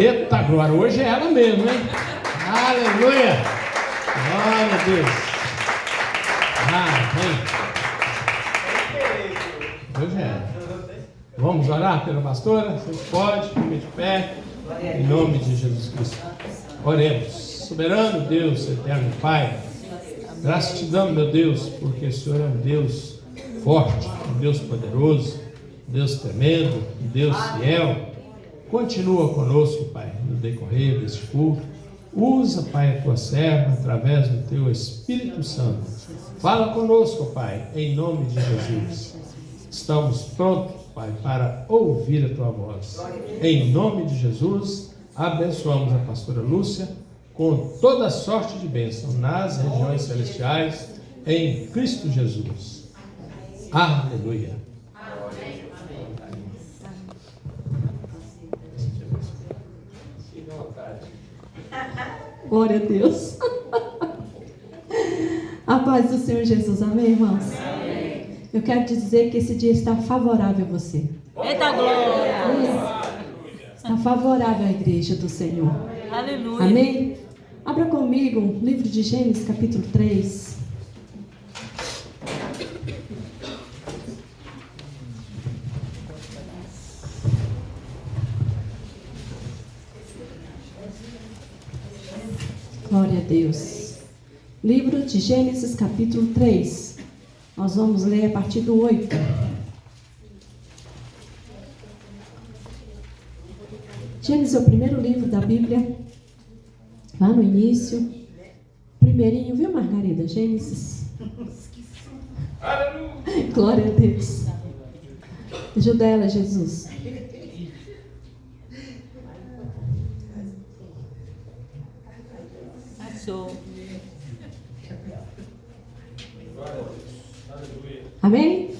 Eita glória, hoje é ela mesmo, hein? Aleluia! Glória a Deus! Amém! Hoje é ela. Vamos orar pela pastora? Você pode, fique de pé, em nome de Jesus Cristo. Oremos. Soberano Deus, eterno Pai, graças te damos, meu Deus, porque o Senhor é um Deus forte, um Deus poderoso, um Deus tremendo, um Deus fiel. Continua conosco, Pai, no decorrer deste culto. Usa, Pai, a tua serva através do teu Espírito Santo. Fala conosco, Pai, em nome de Jesus. Estamos prontos, Pai, para ouvir a tua voz. Em nome de Jesus, abençoamos a pastora Lúcia com toda sorte de bênção nas regiões celestiais, em Cristo Jesus. Aleluia. Glória a Deus. A paz do Senhor Jesus, amém, irmãos? Amém. Eu quero te dizer que esse dia está favorável a você. Eita glória! Está favorável à igreja do Senhor. Aleluia. Amém? Abra comigo o livro de Gênesis, capítulo 3. Glória a Deus. Livro de Gênesis, capítulo 3. Nós vamos ler a partir do 8. Gênesis é o primeiro livro da Bíblia, lá no início. Primeirinho, viu, Margarida? Gênesis. Glória a Deus. Ajuda ela, Jesus. Amém?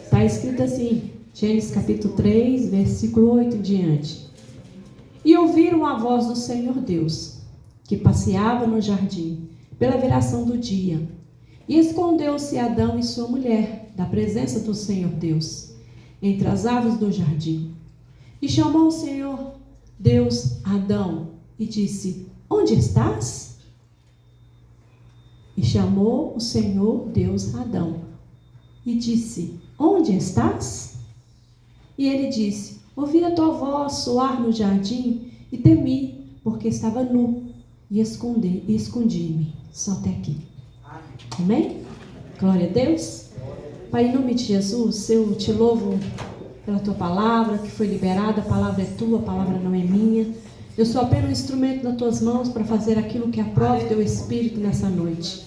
Está escrito assim, Gênesis capítulo 3, versículo 8 em diante. E ouviram a voz do Senhor Deus, que passeava no jardim, pela viração do dia. E escondeu-se Adão e sua mulher, da presença do Senhor Deus, entre as árvores do jardim. E chamou o Senhor Deus Adão, e disse, onde estás? E chamou o Senhor Deus Adão, e disse, onde estás? E ele disse, ouvi a tua voz soar no jardim, e temi, porque estava nu, e escondi-me. Só até aqui. Amém? Glória a Deus. Pai, em nome de Jesus, eu te louvo pela tua palavra, que foi liberada. A palavra é tua, a palavra não é minha. Eu sou apenas um instrumento nas tuas mãos para fazer aquilo que aprova o teu Espírito nessa noite.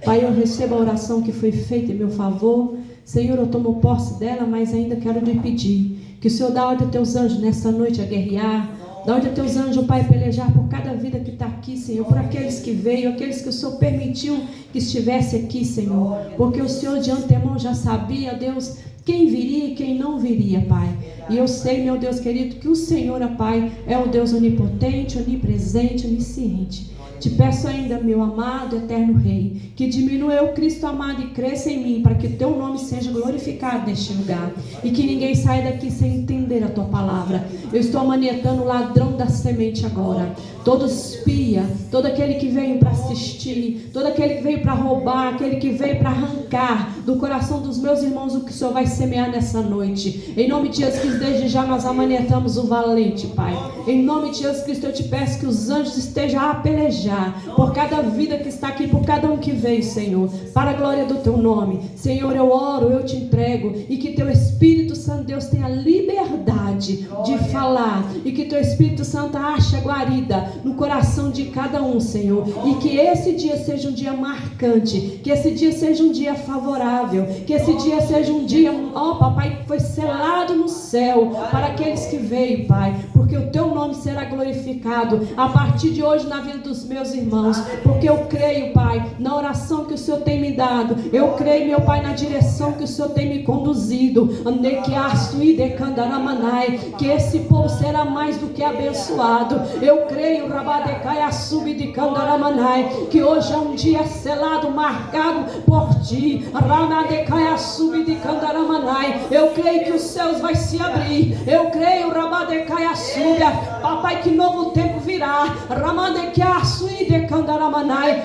Pai, eu recebo a oração que foi feita em meu favor. Senhor, eu tomo posse dela, mas ainda quero lhe pedir que o Senhor dá ordem a teus anjos nessa noite a guerrear. Dá ordem a teus anjos, Pai, pelejar por cada vida que está aqui, Senhor. Por aqueles que veio, aqueles que o Senhor permitiu que estivesse aqui, Senhor. Porque o Senhor de antemão já sabia, Deus, quem viria e quem não viria, Pai. E eu sei, meu Deus querido, que o Senhor, Pai, é o Deus onipotente, onipresente, onisciente. Te peço ainda, meu amado, eterno Rei, que diminua o Cristo amado e cresça em mim, para que teu nome seja glorificado neste lugar. E que ninguém saia daqui sem entender a tua palavra. Eu estou amanietando o ladrão da semente agora. Todo espia, todo aquele que veio para assistir, todo aquele que veio para roubar, aquele que veio para arrancar do coração dos meus irmãos o que o Senhor vai semear nessa noite. Em nome de Jesus Cristo, desde já nós amanietamos o valente, Pai. Em nome de Jesus Cristo, eu te peço que os anjos estejam a pelejar por cada vida que está aqui, por cada um que veio, Senhor, para a glória do teu nome. Senhor, eu oro, eu te entrego, e que teu Espírito Santo, Deus, tenha liberdade de falar, e que teu Espírito Santo ache a guarida no coração de cada um, Senhor, e que esse dia seja um dia marcante, que esse dia seja um dia favorável, que esse dia seja um dia, Papai, que foi selado no céu para aqueles que veio, Pai, porque o teu nome será glorificado a partir de hoje na vida dos meus irmãos, porque eu creio, Pai, na oração que o Senhor tem me dado, eu creio, meu Pai, na direção que o Senhor tem me conduzido, que esse povo será mais do que abençoado. Eu creio, que hoje é um dia selado, marcado por ti. Eu creio que os céus vai se abrir. Eu creio, aleluia. Papai, que novo tempo virá.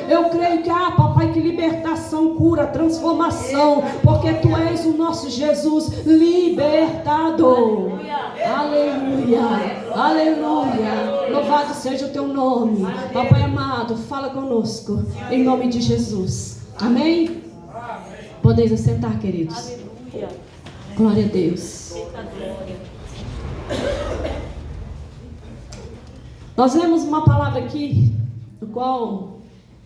Eu creio que papai, que libertação, cura, transformação, porque tu és o nosso Jesus libertador. Aleluia, aleluia. Louvado seja o teu nome. Papai amado, fala conosco em nome de Jesus. Amém? Podeis assentar, queridos. Glória a Deus. Nós vemos uma palavra aqui, no qual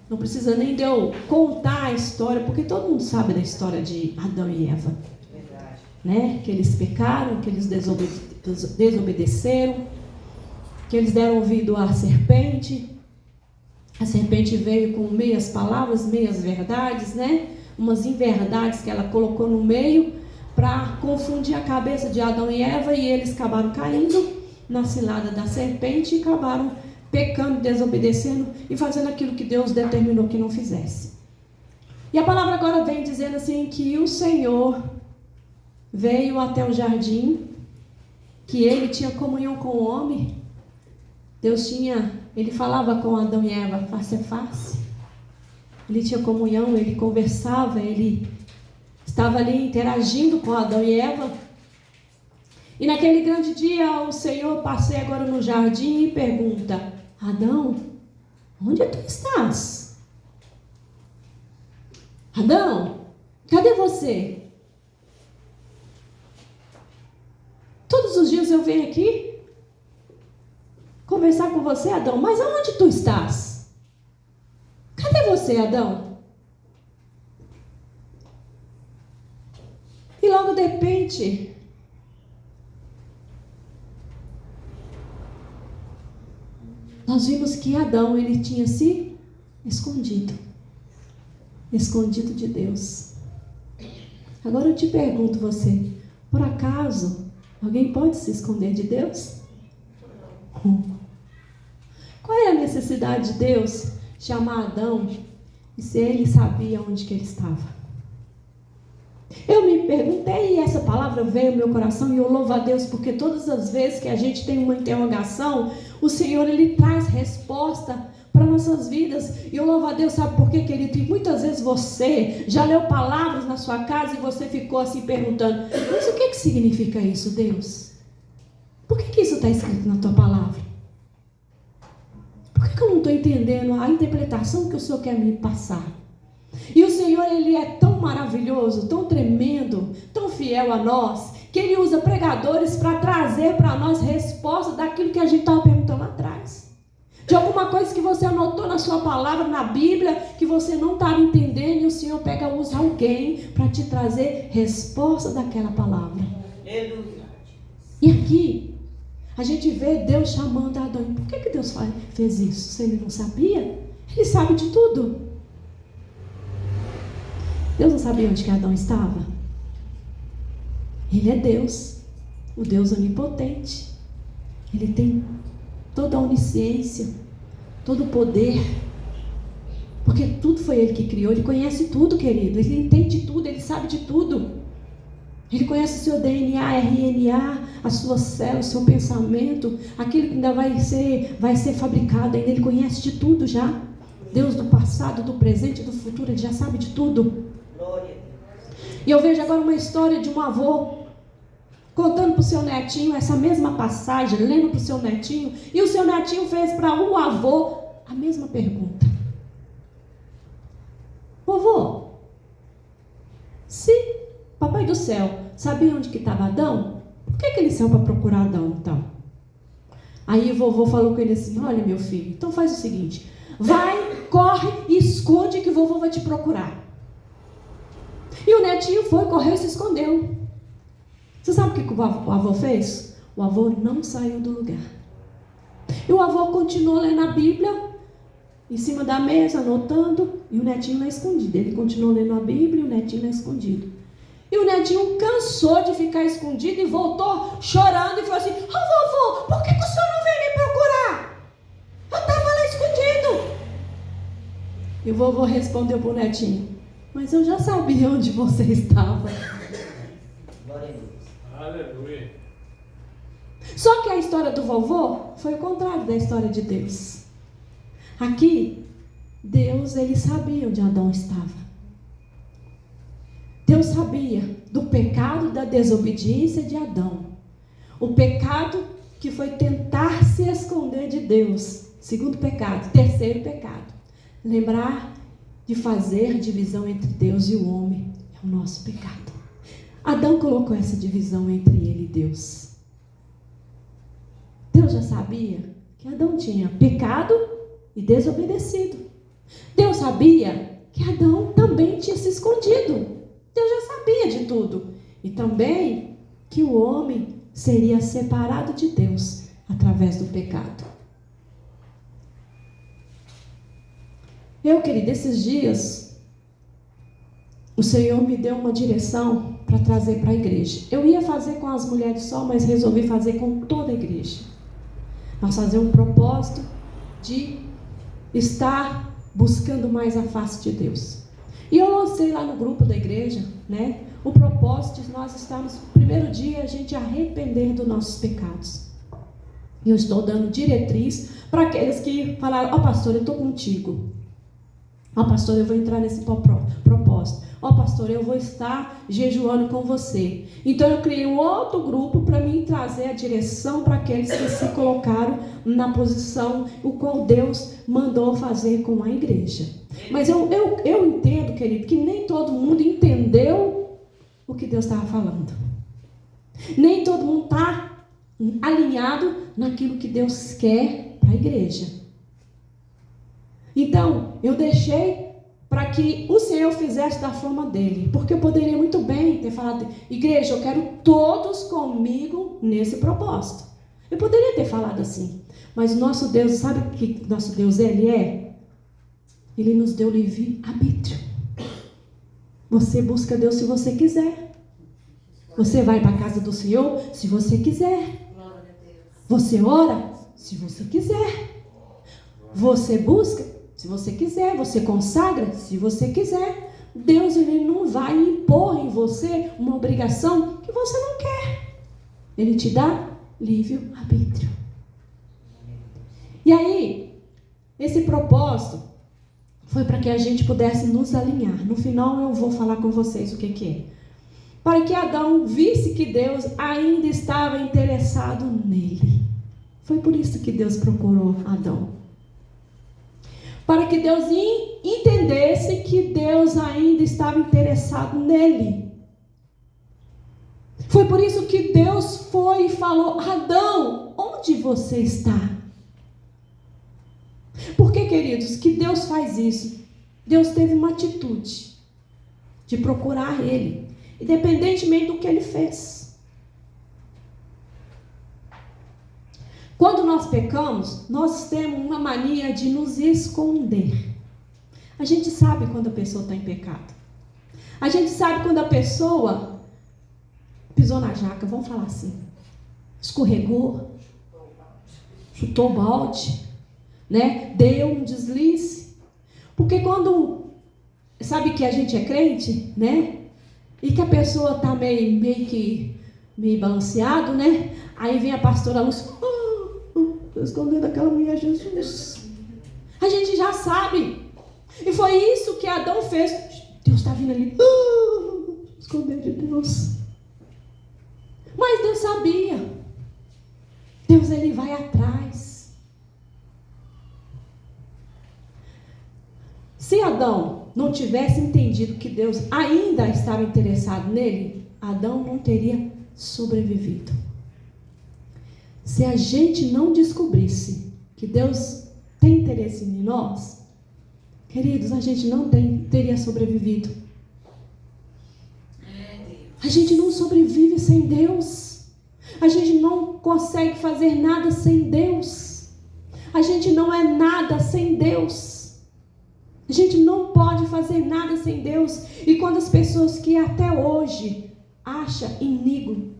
não precisa nem de eu contar a história, porque todo mundo sabe da história de Adão e Eva, né? Que eles pecaram, que eles desobedeceram, que eles deram ouvido à serpente. A serpente veio com meias palavras, meias verdades, né? Umas inverdades que ela colocou no meio para confundir a cabeça de Adão e Eva, e eles acabaram caindo na cilada da serpente e acabaram pecando, desobedecendo e fazendo aquilo que Deus determinou que não fizesse. E a palavra agora vem dizendo assim que o Senhor veio até o jardim, que ele tinha comunhão com o homem. Ele falava com Adão e Eva face a face. Ele tinha comunhão, ele conversava, ele estava ali interagindo com Adão e Eva. E naquele grande dia o Senhor passeia agora no jardim e pergunta: Adão, onde tu estás? Adão, cadê você? Todos os dias eu venho aqui conversar com você, Adão, mas aonde tu estás? Cadê você, Adão? E logo de repente, nós vimos que Adão, ele tinha se escondido de Deus. Agora eu te pergunto, você, por acaso alguém pode se esconder de Deus? Qual é a necessidade de Deus chamar Adão e se ele sabia onde que ele estava? Eu me perguntei e essa palavra veio ao meu coração e eu louvo a Deus porque todas as vezes que a gente tem uma interrogação, o Senhor, ele traz resposta para nossas vidas. E eu louvo a Deus, sabe por quê, querido? E muitas vezes você já leu palavras na sua casa e você ficou assim perguntando: mas o que significa isso, Deus? Por que isso está escrito na tua palavra? Por que eu não estou entendendo a interpretação que o Senhor quer me passar? E o Senhor, ele é tão maravilhoso, tão tremendo, tão fiel a nós, que ele usa pregadores para trazer para nós resposta daquilo que a gente estava perguntando lá atrás. De alguma coisa que você anotou na sua palavra, na Bíblia, que você não estava entendendo, e o Senhor usa alguém para te trazer resposta daquela palavra. E aqui, a gente vê Deus chamando Adão. Por que Deus fez isso? Se ele não sabia? Ele sabe de tudo. Deus não sabia onde que Adão estava? Ele é Deus, o Deus onipotente. Ele tem toda a onisciência, todo o poder, porque tudo foi Ele que criou. Ele conhece tudo, querido. Ele entende tudo, Ele sabe de tudo. Ele conhece o seu DNA, RNA, as suas células, o seu pensamento, aquilo que ainda vai ser fabricado ainda. Ele conhece de tudo já. Deus do passado, do presente, do futuro, Ele já sabe de tudo. E eu vejo agora uma história de um avô contando para o seu netinho essa mesma passagem, lendo para o seu netinho, e o seu netinho fez para o avô a mesma pergunta: vovô, se papai do céu sabia onde que estava Adão, por que ele saiu para procurar Adão então? Aí o vovô falou com ele assim: olha, meu filho, então faz o seguinte, vai, corre e esconde que o vovô vai te procurar. E o netinho foi, correu e se escondeu. Você sabe o que o avô fez? O avô não saiu do lugar. E o avô continuou lendo a Bíblia, em cima da mesa, anotando, e o netinho lá escondido. Ele continuou lendo a Bíblia e o netinho lá escondido. E o netinho cansou de ficar escondido e voltou chorando e falou assim: vovô, por que o senhor não veio me procurar? Eu estava lá escondido. E o vovô respondeu para o netinho: mas eu já sabia onde você estava. Aleluia. Só que a história do vovô foi o contrário da história de Deus. Aqui, Deus, ele sabia onde Adão estava. Deus sabia do pecado da desobediência de Adão. O pecado que foi tentar se esconder de Deus. Segundo pecado. Terceiro pecado. Lembrar de fazer divisão entre Deus e o homem. É o nosso pecado. Adão colocou essa divisão entre ele e Deus. Deus já sabia que Adão tinha pecado e desobedecido. Deus sabia que Adão também tinha se escondido. Deus já sabia de tudo. E também que o homem seria separado de Deus através do pecado. Querido, esses dias, o Senhor me deu uma direção para trazer para a igreja. Eu ia fazer com as mulheres só, mas resolvi fazer com toda a igreja. Nós fazemos um propósito de estar buscando mais a face de Deus. E eu lancei lá no grupo da igreja, né, o propósito de nós estarmos, no primeiro dia, a gente arrepender dos nossos pecados. E eu estou dando diretriz para aqueles que falaram: pastor, eu estou contigo. Pastor, eu vou entrar nesse propósito. Pastor, eu vou estar jejuando com você. Então eu criei um outro grupo para mim trazer a direção para aqueles que se colocaram na posição o qual Deus mandou fazer com a igreja. Mas eu entendo, querido, que nem todo mundo entendeu o que Deus estava falando. Nem todo mundo está alinhado naquilo que Deus quer para a igreja. Então, eu deixei para que o Senhor fizesse da forma dele. Porque eu poderia muito bem ter falado: igreja, eu quero todos comigo nesse propósito. Eu poderia ter falado assim. Mas o nosso Deus, sabe o que nosso Deus ele é? Ele nos deu livre-arbítrio. Você busca Deus se você quiser. Você vai para a casa do Senhor se você quiser. Você ora se você quiser. Você busca se você quiser. Você consagra se você quiser. Deus, ele não vai impor em você uma obrigação que você não quer. Ele te dá livre-arbítrio. E aí, esse propósito foi para que a gente pudesse nos alinhar. No final eu vou falar com vocês o que é. Para que Adão visse que Deus ainda estava interessado nele. Foi por isso que Deus procurou Adão. Para que Deus entendesse que Deus ainda estava interessado nele. Foi por isso que Deus foi e falou: Adão, onde você está? Por que, queridos, que Deus faz isso? Deus teve uma atitude de procurar ele, independentemente do que ele fez. Quando nós pecamos, nós temos uma mania de nos esconder. A gente sabe quando a pessoa está em pecado. A gente sabe quando a pessoa pisou na jaca, vamos falar assim, escorregou, chutou o balde, né? Deu um deslize. Porque quando, sabe que a gente é crente, né? E que a pessoa está meio balanceado, né? Aí vem a pastora Lúcia: estou escondendo aquela mulher, Jesus. A gente já sabe. E foi isso que Adão fez. Deus está vindo ali. Esconder de Deus. Mas Deus sabia. Deus, ele vai atrás. Se Adão não tivesse entendido que Deus ainda estava interessado nele, Adão não teria sobrevivido. Se a gente não descobrisse que Deus tem interesse em nós, queridos, a gente não teria sobrevivido. A gente não sobrevive sem Deus. A gente não consegue fazer nada sem Deus. A gente não é nada sem Deus. A gente não pode fazer nada sem Deus. E quando as pessoas que até hoje acham iníquo,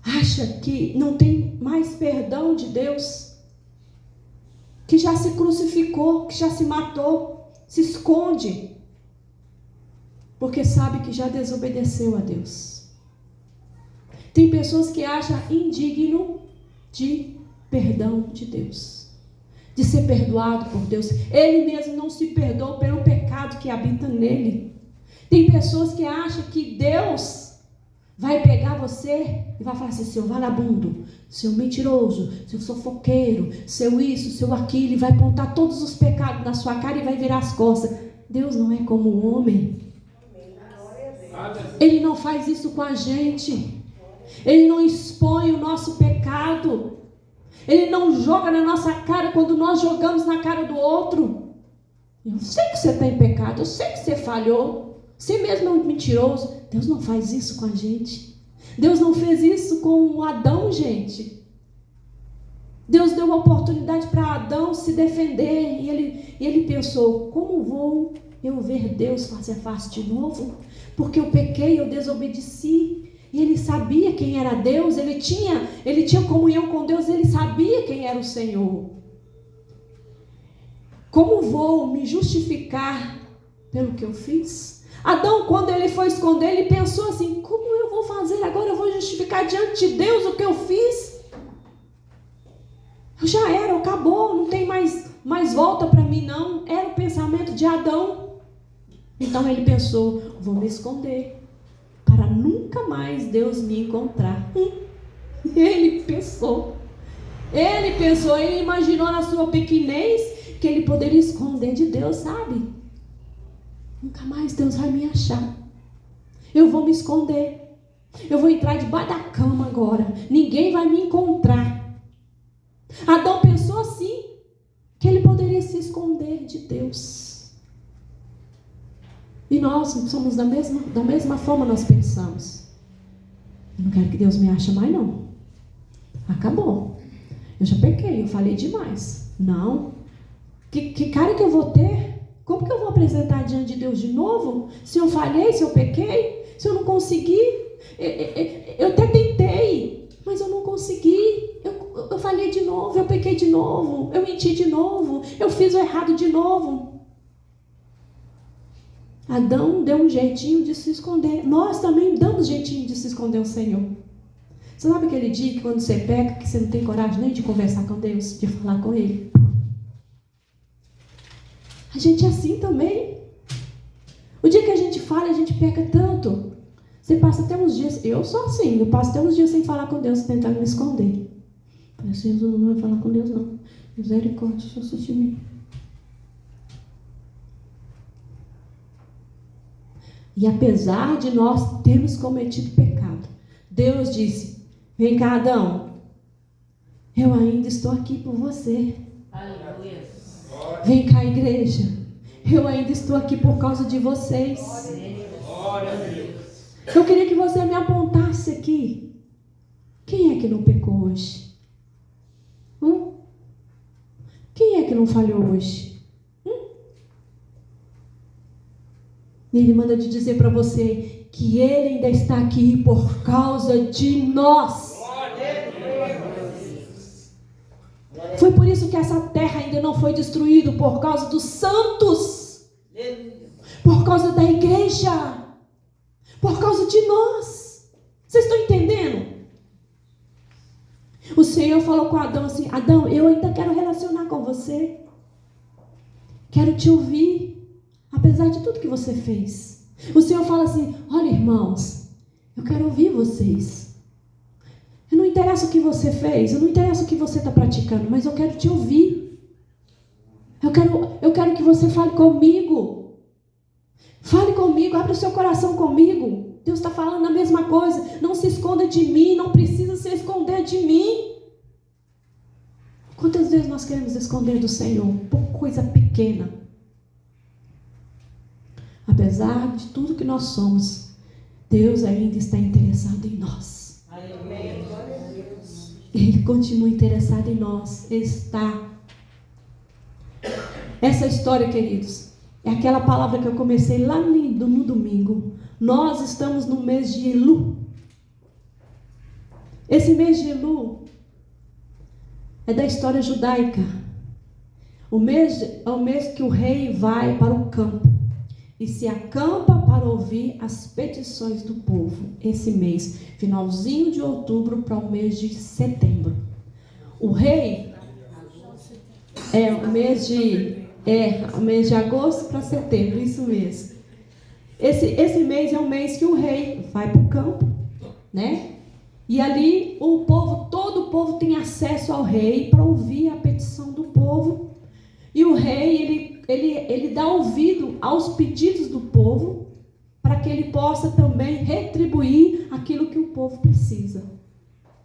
acha que não tem mais perdão de Deus, que já se crucificou, que já se matou, se esconde, porque sabe que já desobedeceu a Deus. Tem pessoas que acham indigno de perdão de Deus, de ser perdoado por Deus. Ele mesmo não se perdoa pelo pecado que habita nele. Tem pessoas que acham que Deus vai pegar você e vai falar assim: seu vagabundo, seu mentiroso, seu fofoqueiro, seu isso, seu aquilo, e vai apontar todos os pecados na sua cara e vai virar as costas. Deus não é como o homem. Ele não faz isso com a gente. Ele não expõe o nosso pecado. Ele não joga na nossa cara quando nós jogamos na cara do outro. Eu sei que você está em pecado, eu sei que você falhou, você mesmo é um mentiroso. Deus não faz isso com a gente. Deus não fez isso com Adão, gente. Deus deu uma oportunidade para Adão se defender, e ele pensou: como vou eu ver Deus face a face de novo? Porque eu pequei, eu desobedeci. E ele sabia quem era Deus, ele tinha comunhão com Deus, ele sabia quem era o Senhor. Como vou me justificar pelo que eu fiz? Adão, quando ele foi esconder, ele pensou assim: como eu vou fazer agora? Eu vou justificar diante de Deus o que eu fiz? Eu já era, acabou, não tem mais volta para mim não. Era o pensamento de Adão. Então ele pensou: vou me esconder para nunca mais Deus me encontrar. Ele imaginou na sua pequenez que ele poderia esconder de Deus, sabe? Nunca mais Deus vai me achar. Eu vou me esconder. Eu vou entrar debaixo da cama agora. Ninguém vai me encontrar. Adão pensou assim, que ele poderia se esconder de Deus. E nós somos da mesma forma nós pensamos. Eu não quero que Deus me ache mais não. Acabou. Eu já pequei, eu falei demais. Não. Que cara que eu vou ter? Como que eu vou apresentar diante de Deus de novo? Se eu falhei, se eu pequei, se eu não consegui. Eu até tentei, mas eu não consegui. Eu falhei de novo, eu pequei de novo, eu menti de novo, eu fiz o errado de novo. Adão deu um jeitinho de se esconder. Nós também damos jeitinho de se esconder o Senhor. Você sabe aquele dia que quando você peca, que você não tem coragem nem de conversar com Deus, de falar com Ele? A gente é assim também. O dia que a gente falha, a gente peca tanto. Você passa até uns dias, eu sou assim, eu passo até uns dias sem falar com Deus, tentando me esconder. Mas Jesus não vai falar com Deus não. Misericórdia, Jesus de mim. E apesar de nós termos cometido pecado, Deus disse: vem cá, Adão, eu ainda estou aqui por você. Aleluia. Vem cá, igreja, eu ainda estou aqui por causa de vocês. Eu queria que você me apontasse aqui. Quem é que não pecou hoje? Quem é que não falhou hoje? E Ele manda te dizer para você que Ele ainda está aqui por causa de nós. Foi por isso que essa terra ainda não foi destruída, por causa dos santos, por causa da igreja, por causa de nós. Vocês estão entendendo? O Senhor falou com Adão assim: Adão, eu ainda quero relacionar com você, quero te ouvir. Apesar de tudo que você fez. O Senhor fala assim: olha, irmãos, eu quero ouvir vocês. Eu não interessa o que você fez, eu não interessa o que você está praticando, mas eu quero te ouvir. Eu quero que você fale comigo. Fale comigo, abre o seu coração comigo. Deus está falando a mesma coisa. Não se esconda de mim, não precisa se esconder de mim. Quantas vezes nós queremos esconder do Senhor por coisa pequena? Apesar de tudo que nós somos, Deus ainda está interessado em nós. Ele continua interessado em nós. Ele está. Essa história, queridos, é aquela palavra que eu comecei lá no domingo. Nós estamos no mês de Elu. Esse mês de Elu é da história judaica. É o mês que o rei vai para o campo. e se acampa para ouvir as petições do povo. Esse mês, finalzinho de outubro para o mês de setembro. O rei o mês de agosto para setembro, isso mesmo. Esse mês é o mês que o rei vai para o campo, né? E ali todo o povo tem acesso ao rei para ouvir a petição do povo. E o rei, ele dá ouvido aos pedidos do povo para que ele possa também retribuir aquilo que o povo precisa.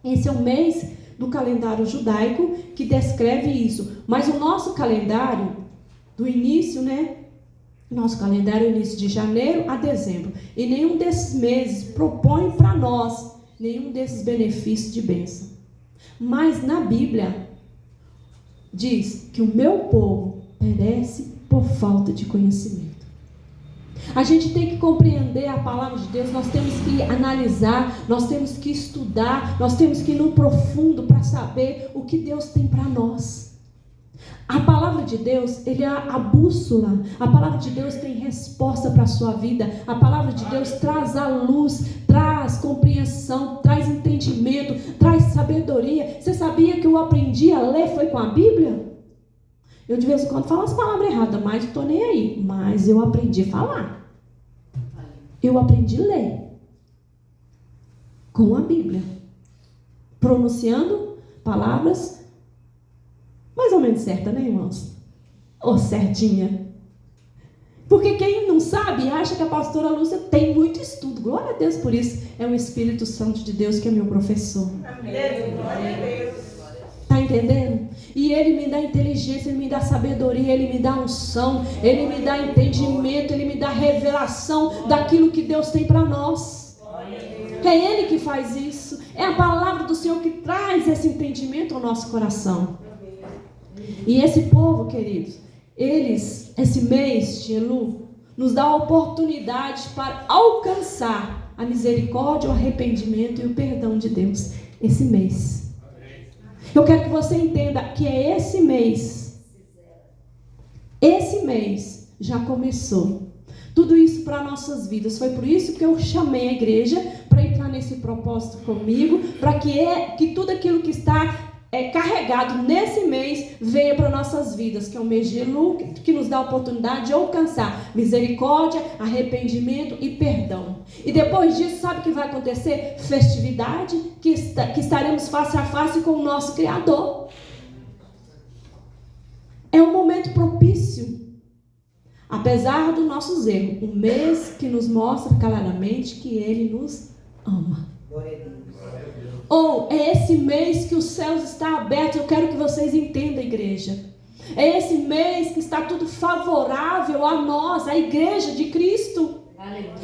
Esse é o mês do calendário judaico que descreve isso. Mas o nosso calendário do início, né? Nosso calendário é início de janeiro a dezembro. E nenhum desses meses propõe para nós nenhum desses benefícios de bênção. Mas na Bíblia diz que o meu povo perece por falta de conhecimento. A gente tem que compreender a palavra de Deus, nós temos que analisar, nós temos que estudar, nós temos que ir no profundo para saber o que Deus tem para nós. A palavra de Deus, ele é a bússola. A palavra de Deus tem resposta para a sua vida. A palavra de Deus traz a luz, traz compreensão, traz entendimento, traz sabedoria. Você sabia que eu aprendi a ler foi com a Bíblia? Eu de vez em quando falo as palavras erradas, mas não estou nem aí. Mas eu aprendi a falar. Eu aprendi a ler com a Bíblia, pronunciando palavras mais ou menos certa, né, irmãos? Ou certinha. Porque quem não sabe, acha que a pastora Lúcia tem muito estudo. Glória a Deus por isso. É o Espírito Santo de Deus que é meu professor. Amém. Glória a Deus. Está entendendo? E Ele me dá inteligência, Ele me dá sabedoria, Ele me dá unção, Ele me dá entendimento, Ele me dá revelação daquilo que Deus tem para nós. É Ele que faz isso. É a palavra do Senhor que traz esse entendimento ao nosso coração. E esse povo, queridos, esse mês de Elu, nos dá a oportunidade para alcançar a misericórdia, o arrependimento e o perdão de Deus. Esse mês. Eu quero que você entenda que é esse mês. Esse mês já começou. Tudo isso para nossas vidas. Foi por isso que eu chamei a igreja para entrar nesse propósito comigo, para que tudo aquilo que está carregado nesse mês venha para nossas vidas, que é o mês de Elu, que nos dá a oportunidade de alcançar misericórdia, arrependimento e perdão. E depois disso, sabe o que vai acontecer? Festividade, que estaremos face a face com o nosso Criador. É um momento propício, apesar dos nossos erros, um mês que nos mostra claramente que Ele nos ama. Glória a Deus. Ou é esse mês que os céus estão abertos. Eu quero que vocês entendam, igreja. É esse mês que está tudo favorável a nós, a igreja de Cristo.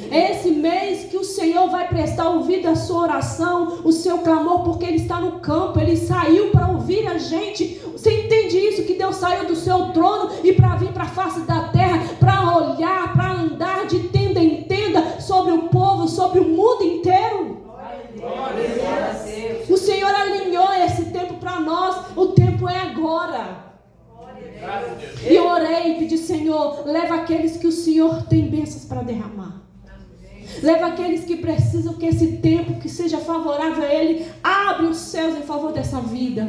É esse mês que o Senhor vai prestar ouvido à sua oração, o seu clamor, porque Ele está no campo, Ele saiu para ouvir a gente. Você entende isso? Que Deus saiu do seu trono e para vir para a face da terra, para olhar, para andar de tenda em tenda sobre o povo, sobre o mundo inteiro. O Senhor alinhou esse tempo para nós. O tempo é agora. E eu orei e pedi, Senhor, leva aqueles que o Senhor tem bênçãos para derramar. Leva aqueles que precisam que esse tempo que seja favorável a Ele, abre os céus em favor dessa vida.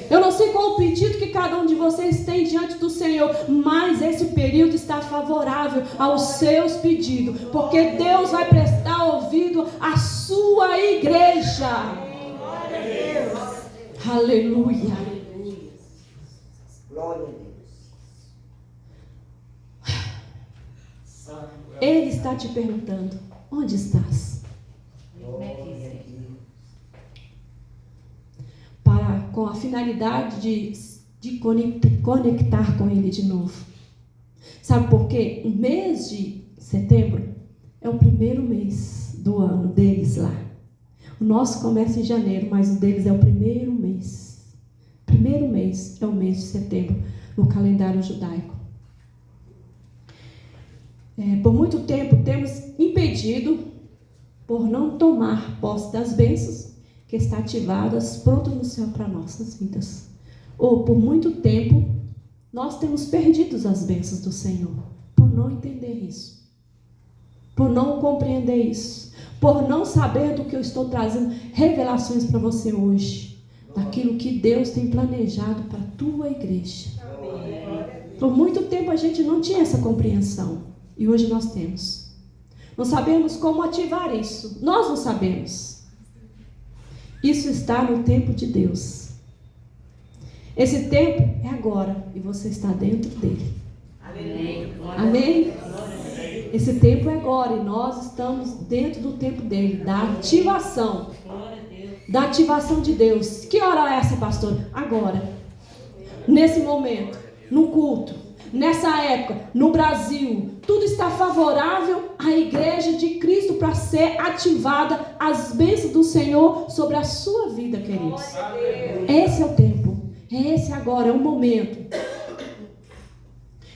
Eu não sei qual o pedido que cada um de vocês tem diante do Senhor, mas esse período está favorável aos seus pedidos, porque Deus vai prestar ouvido à sua igreja. Aleluia. Glória a Deus. Ele está te perguntando: onde estás? Com a finalidade de conectar com Ele de novo. Sabe por quê? O mês de setembro é o primeiro mês do ano deles lá. O nosso começa em janeiro, mas o deles é o primeiro mês. Primeiro mês é o mês de setembro no calendário judaico. Por muito tempo temos impedido por não tomar posse das bênçãos que está ativadas, pronto no céu para nossas vidas. Ou por muito tempo nós temos perdido as bênçãos do Senhor por não entender isso, por não compreender isso, por não saber do que eu estou trazendo revelações para você hoje, daquilo que Deus tem planejado para a tua igreja. Por muito tempo a gente não tinha essa compreensão, e hoje nós temos. Não sabemos como ativar isso, nós não sabemos. Isso está no tempo de Deus. Esse tempo é agora, e você está dentro dele. Amém? Esse tempo é agora, e nós estamos dentro do tempo dele, da ativação. Da ativação de Deus. Que hora é essa, pastor? Agora. Nesse momento, no culto, nessa época, no Brasil, tudo está favorável à igreja de Cristo para ser ativada as bênçãos do Senhor sobre a sua vida, queridos. Esse é o tempo. Esse agora é o momento.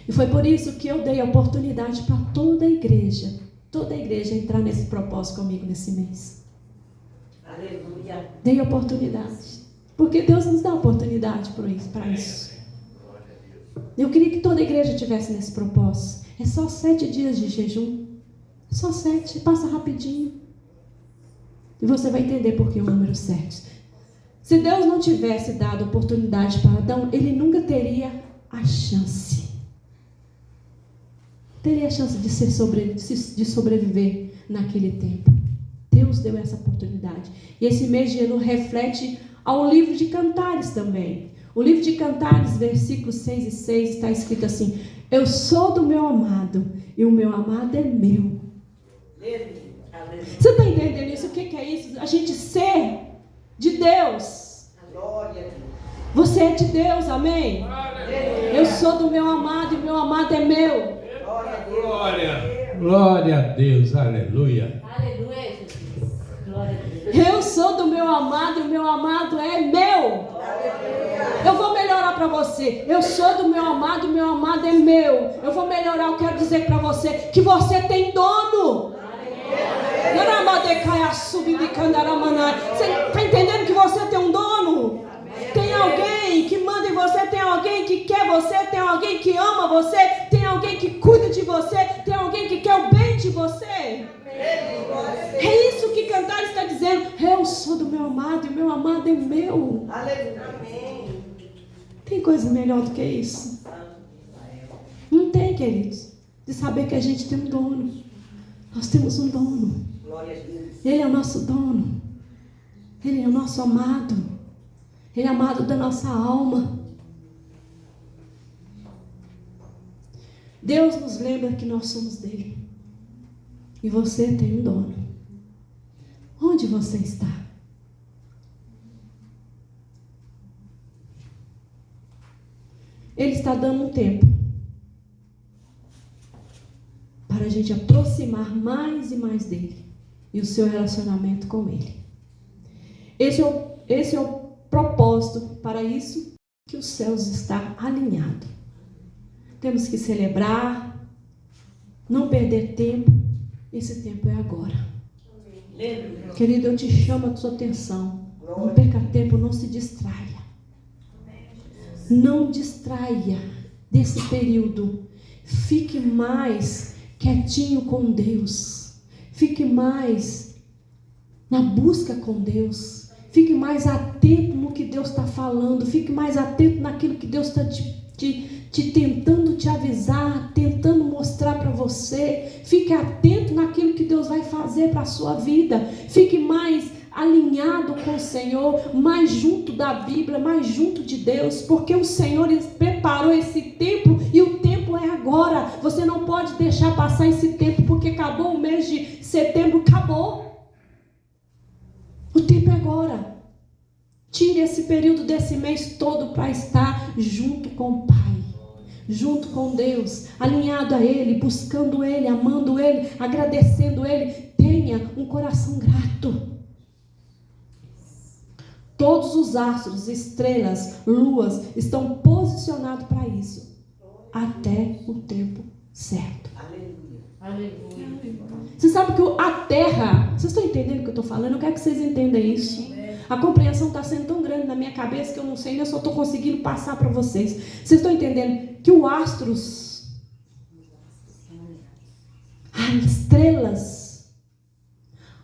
E foi por isso que eu dei a oportunidade para toda a igreja entrar nesse propósito comigo nesse mês. Aleluia. Dei oportunidade. Porque Deus nos dá oportunidade para isso. Eu queria que toda a igreja tivesse nesse propósito. É só 7 dias de jejum. Só 7, passa rapidinho. E você vai entender por que o número 7. Se Deus não tivesse dado oportunidade para Adão, ele nunca teria a chance. Teria a chance de sobreviver naquele tempo. Deus deu essa oportunidade. E esse mês de Elul reflete ao livro de Cantares também. O livro de Cantares, versículos 6 e 6, está escrito assim: eu sou do meu amado, e o meu amado é meu. Você está entendendo isso? O que é isso? A gente ser de Deus. Você é de Deus, amém? Eu sou do meu amado, e o meu amado é meu. Glória a Deus, aleluia. Aleluia, Jesus. Glória a Deus. Eu sou do meu amado, e o meu amado é meu. Eu vou melhorar para você. Eu sou do meu amado, e o meu amado é meu. Eu vou melhorar, eu quero dizer para você que você tem dono. Você está entendendo que você tem um dono? Tem alguém que manda em você, tem alguém que quer você, tem alguém que ama você, tem alguém que cuida de você, tem alguém que quer o bem de você. É isso que Cantares está dizendo. Eu sou do meu amado, e o meu amado é meu. Tem coisa melhor do que isso? Não tem, queridos. De saber que a gente tem um dono. Nós temos um dono. Ele é o nosso dono. Ele é o nosso amado. Ele é amado da nossa alma. Deus nos lembra que nós somos dele. E você tem um dono. Onde você está? Ele está dando um tempo para a gente aproximar mais e mais dele e o seu relacionamento com ele. Esse é o propósito, para isso que os céus está alinhado. Temos que celebrar, não perder tempo. Esse tempo é agora. Querido, eu te chamo a sua atenção. Não perca tempo, não se distraia. Não distraia desse período. Fique mais quietinho com Deus. Fique mais na busca com Deus. Fique mais atento no que Deus está falando. Fique mais atento naquilo que Deus está tentando te avisar, tentando mostrar para você. Fique atento naquilo que Deus vai fazer para a sua vida. Fique mais alinhado com o Senhor, mais junto da Bíblia, mais junto de Deus, porque o Senhor preparou esse tempo e o tempo é agora. Você não pode deixar passar esse tempo, porque acabou o mês de setembro, acabou. O tempo é agora. Tire esse período desse mês todo para estar junto com o Pai, junto com Deus, alinhado a Ele, buscando Ele, amando Ele, agradecendo Ele. Tenha um coração grato. Todos os astros, estrelas, luas estão posicionados para isso, até o tempo certo. Aleluia. Você sabe que a terra, vocês estão entendendo o que eu estou falando? Eu quero que vocês entendam isso. A compreensão está sendo tão grande na minha cabeça que eu não sei, ainda só estou conseguindo passar para vocês. Vocês estão entendendo que o astros as estrelas,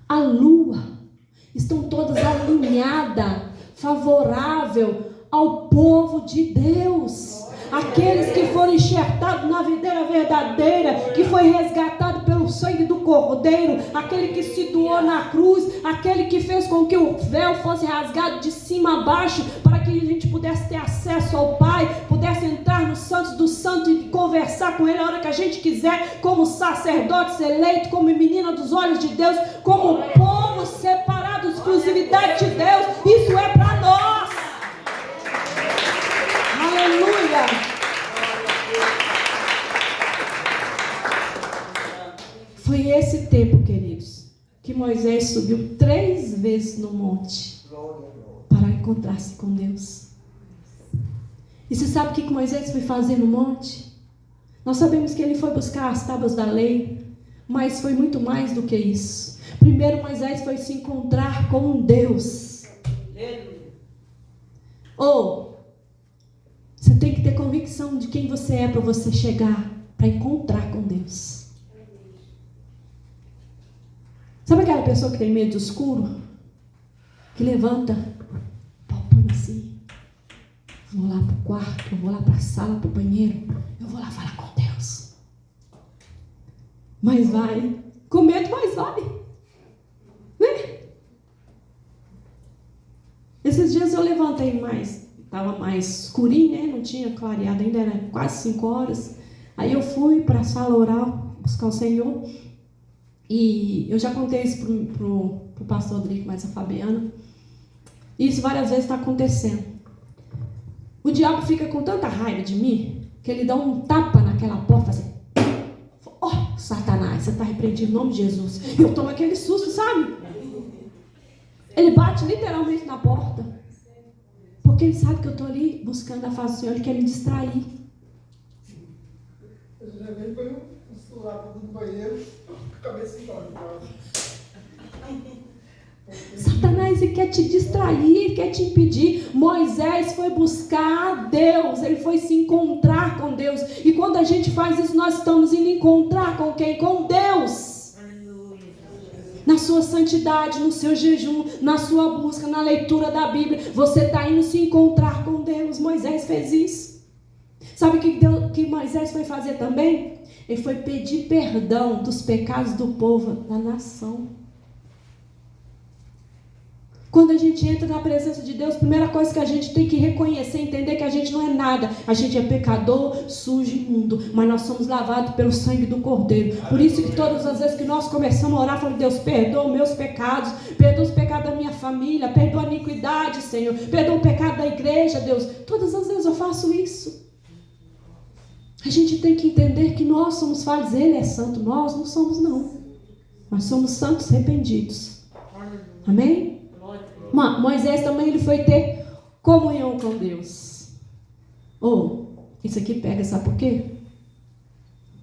a lua, estão todas alinhadas, favorável ao povo de Deus. Aqueles que foram enxertados na videira verdadeira, que foi resgatado pelo sangue do Cordeiro, aquele que se doou na cruz, aquele que fez com que o véu fosse rasgado de cima a baixo, para que a gente pudesse ter acesso ao Pai, pudesse entrar no Santos dos Santos e conversar com Ele a hora que a gente quiser, como sacerdotes eleitos, como menina dos olhos de Deus, como povo separado, exclusividade de Deus. Isso é para nós. Aleluia! Foi esse tempo, queridos, que Moisés subiu 3 vezes no monte para encontrar-se com Deus. E você sabe o que Moisés foi fazer no monte? Nós sabemos que ele foi buscar as tábuas da lei, mas foi muito mais do que isso. Primeiro, Moisés foi se encontrar com Deus. Você tem que ter convicção de quem você é para você chegar, para encontrar com Deus. Sabe aquela pessoa que tem medo de escuro? Que levanta, palpando assim. Vou lá para o quarto, eu vou lá para a sala, para o banheiro. Eu vou lá falar com Deus. Mas vai, com medo, mas vai. Né? Esses dias eu levantei mais. Estava mais escurinho, né? Não tinha clareado ainda, era quase 5 horas. Aí eu fui para a sala oral, buscar o Senhor. E eu já contei isso pro pastor Rodrigo, mais a Fabiana. E isso várias vezes está acontecendo. O diabo fica com tanta raiva de mim, que ele dá um tapa naquela porta, assim, Satanás, você está repreendido em nome de Jesus. E eu tomo aquele susto, sabe? Ele bate literalmente na porta. Porque ele sabe que eu estou ali buscando a face do Senhor, ele quer me distrair. Eu já veio para um celular do banheiro, cabeça embora. Satanás, ele quer te distrair, ele quer te impedir. Moisés foi buscar Deus, ele foi se encontrar com Deus. E quando a gente faz isso, nós estamos indo encontrar com quem? Com Deus. Na sua santidade, no seu jejum, na sua busca, na leitura da Bíblia, você está indo se encontrar com Deus. Moisés fez isso. Sabe o que Moisés foi fazer também? Ele foi pedir perdão dos pecados do povo, da nação. Quando a gente entra na presença de Deus, a primeira coisa que a gente tem que reconhecer, entender que a gente não é nada. A gente é pecador, sujo e imundo, mas nós somos lavados pelo sangue do Cordeiro. Por isso que todas as vezes que nós começamos a orar, falamos: Deus, perdoa meus pecados, perdoa os pecados da minha família, perdoa a iniquidade, Senhor, perdoa o pecado da igreja, Deus. Todas as vezes eu faço isso. A gente tem que entender que nós somos falhos, Ele é santo, nós não somos não. Nós somos santos arrependidos. Amém? Moisés também ele foi ter comunhão com Deus. Isso aqui pega, sabe por quê?